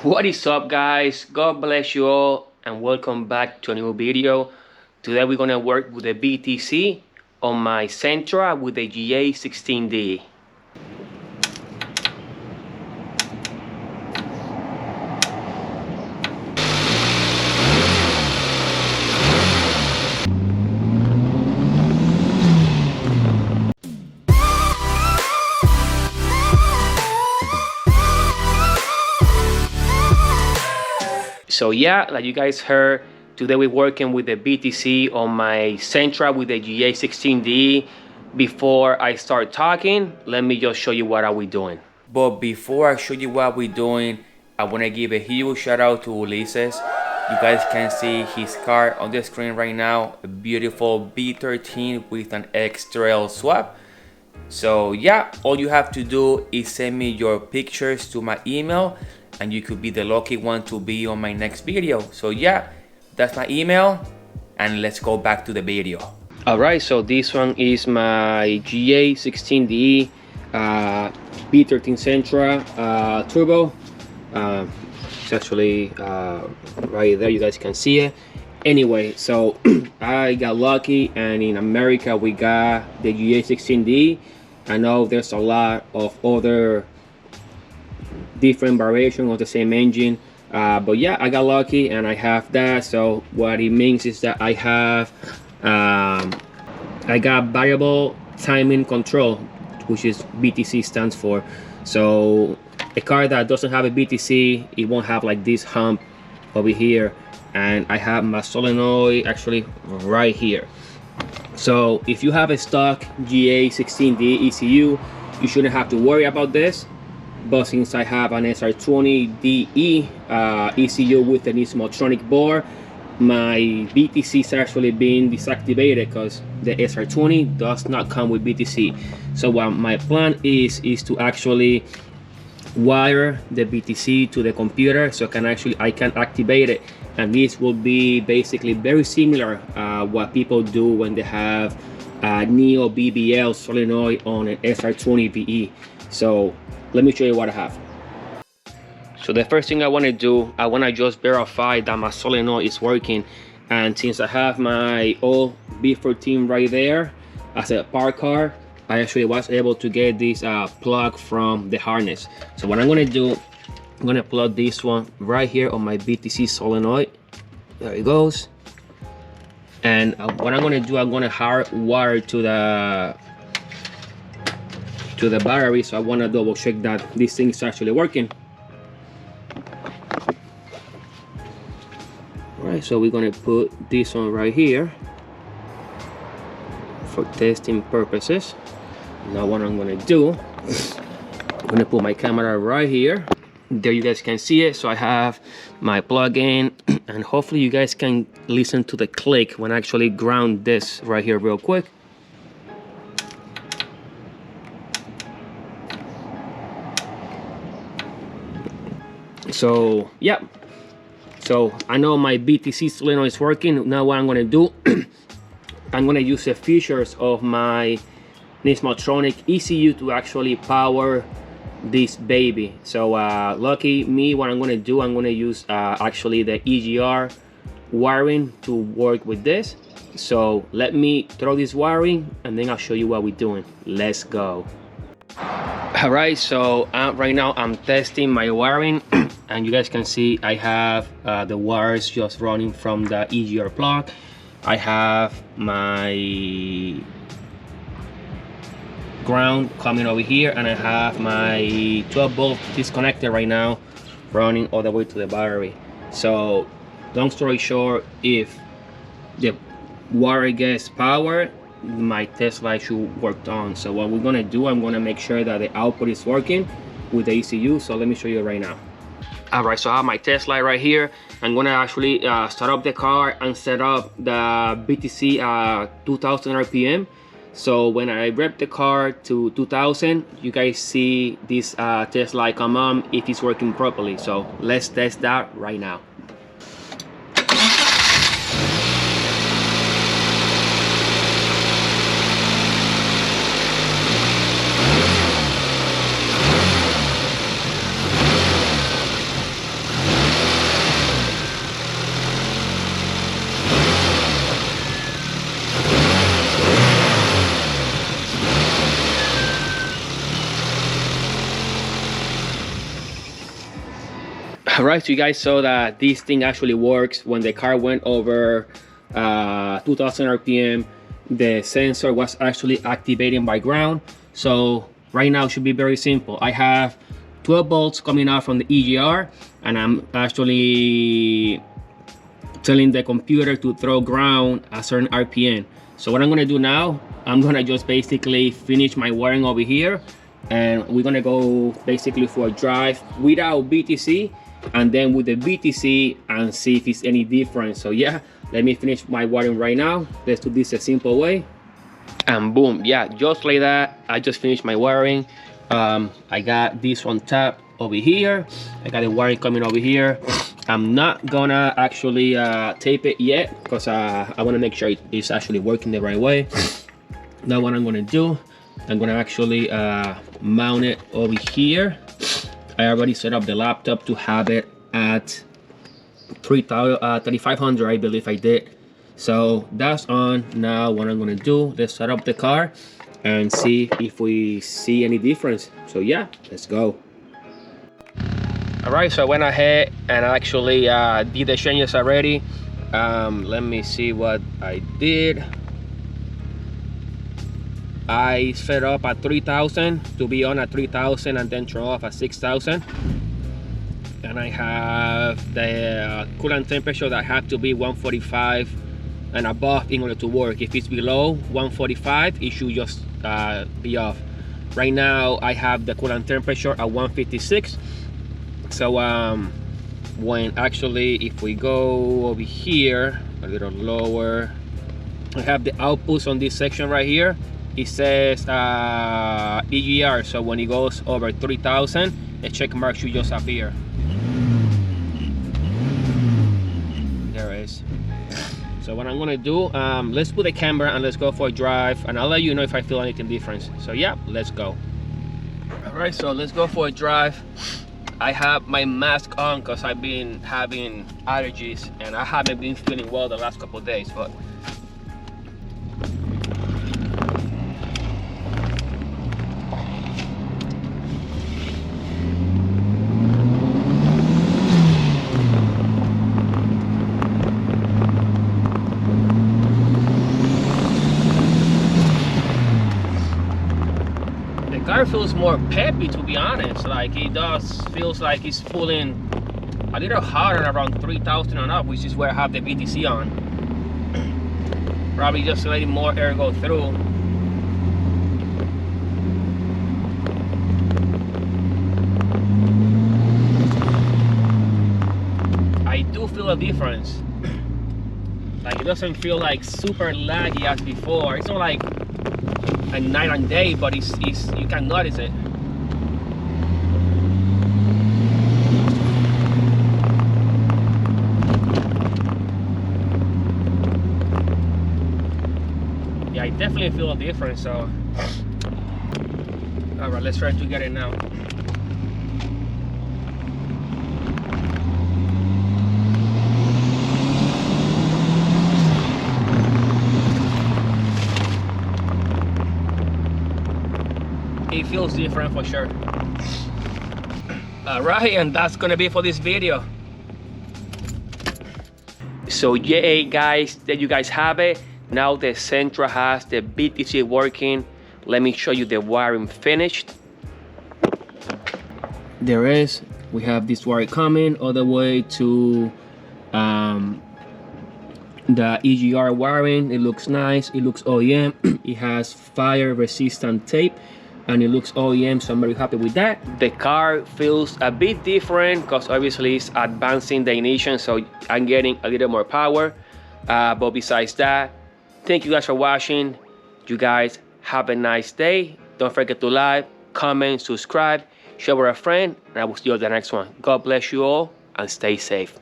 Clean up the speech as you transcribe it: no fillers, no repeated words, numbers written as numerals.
What is up, guys? God bless you all and welcome back to a new video. Today we're gonna work with the VTC on my Sentra with the GA16DET. So yeah, like you guys heard, today we're working with the BTC on my Sentra with the GA16DET. Before I start talking, let me just show you what are we doing. But before I show you what we're doing, I want to give a huge shout out to Ulises. You guys can see his car on the screen right now, a beautiful B13 with an X-Trail swap. So yeah, all you have to do is send me your pictures to my email and you could be the lucky one to be on my next video. So yeah, that's my email and let's go back to the video. Alright, so this one is my GA16DET B13 Sentra turbo. It's actually right there, you guys can see it. Anyway, so I got lucky and in America we got the GA16DET. I know there's a lot of other different variation of the same engine, but yeah, I got lucky and I have that. So what it means is that I have I got variable timing control, which is BTC stands for. So a car that doesn't have a BTC, it won't have like this hump over here, and I have my solenoid actually right here. So if you have a stock GA16DET ECU, you shouldn't have to worry about this. But since I have an SR20DE ECU with an Nismotronic board, my BTC is actually being deactivated because the SR20 does not come with BTC. So what my plan is to actually wire the BTC to the computer so I can activate it, and this will be basically very similar what people do when they have Neo BBL solenoid on an SR20VE. So let me show you what I have. So the first thing I want to do, I want to just verify that my solenoid is working, and since I have my old B13 right there as a park car, I actually was able to get this plug from the harness. So what I'm going to do, I'm going to plug this one right here on my BTC solenoid. There it goes. And what I'm going to do, I'm going to hardwire to the battery. So I want to double check that this thing is actually working. All right, so we're going to put this one right here for testing purposes. Now what I'm going to do, I'm going to put my camera right here. There you guys can see it. So I have my plug-in, and hopefully you guys can listen to the click when I actually ground this right here real quick. So yeah, so I know my BTC solenoid is working. Now what I'm going to do, I'm going to use the features of my Nismotronic ECU to actually power this baby. So lucky me, what I'm going to do, I'm going to use actually the EGR wiring to work with this. So let me throw this wiring and then I'll show you what we're doing. Let's go. All right, so right now I'm testing my wiring and you guys can see I have the wires just running from the EGR plug. I have my ground coming over here, and I have my 12 volt disconnector right now running all the way to the battery. So long story short, if the wire gets power, my test light should work on. So what we're gonna do, I'm gonna make sure that the output is working with the ECU. So let me show you right now. All right, so I have my test light right here. I'm gonna actually start up the car and set up the BTC 2000 RPM. So when I rev the car to 2000, you guys see this test light come on if it's working properly. So let's test that right now. All right, so you guys saw that this thing actually works. When the car went over 2000 RPM, the sensor was actually activating by ground. So right now it should be very simple. I have 12 volts coming out from the EGR, and I'm actually telling the computer to throw ground at certain RPM. So what I'm gonna do now, I'm gonna just basically finish my wiring over here, and we're gonna go basically for a drive without BTC, and then with the BTC, and see if it's any different. So yeah, let me finish my wiring right now. Let's do this a simple way. And boom, yeah, just like that, I just finished my wiring. I got this on top over here. I got the wiring coming over here. I'm not gonna actually tape it yet, because I want to make sure it's actually working the right way. Now what I'm gonna do, I'm gonna actually mount it over here. I already set up the laptop to have it at 3500, I believe I did. So that's on. Now what I'm gonna do, let's set up the car and see if we see any difference. So yeah, let's go. All right, so I went ahead and actually did the changes already. Let me see what I did. I set up at 3000 to be on at 3000, and then turn off at 6000. And I have the coolant temperature that have to be 145 and above in order to work. If it's below 145, it should just be off. Right now I have the coolant temperature at 156. So when actually, if we go over here a little lower, I have the outputs on this section right here. It says EGR, so when it goes over 3000, a check mark should just appear. There it is. So what I'm gonna do, let's put the camera and let's go for a drive, and I'll let you know if I feel anything different. So yeah, let's go. All right, so let's go for a drive. I have my mask on because I've been having allergies and I haven't been feeling well the last couple of days, but car feels more peppy, to be honest. Like it does, feels like it's pulling a little harder around 3000 and up, which is where I have the VTC on. Probably just letting more air go through. I do feel a difference. Like it doesn't feel like super laggy as before. It's not like a night and day, but it's you can notice it. Yeah, I definitely feel a difference. So all right, let's try to get it now. It feels different for sure. All right, and that's gonna be for this video. So yeah, guys, there you guys have it. Now the Sentra has the BTC working. Let me show you the wiring finished. There is. We have this wire coming all the way to the EGR wiring. It looks nice. It looks OEM. It has fire resistant tape, and it looks OEM, so I'm very happy with that. The car feels a bit different because obviously it's advancing the ignition, so I'm getting a little more power. But besides that, thank you guys for watching. You guys have a nice day. Don't forget to like, comment, subscribe, share with a friend, and I will see you on the next one. God bless you all and stay safe.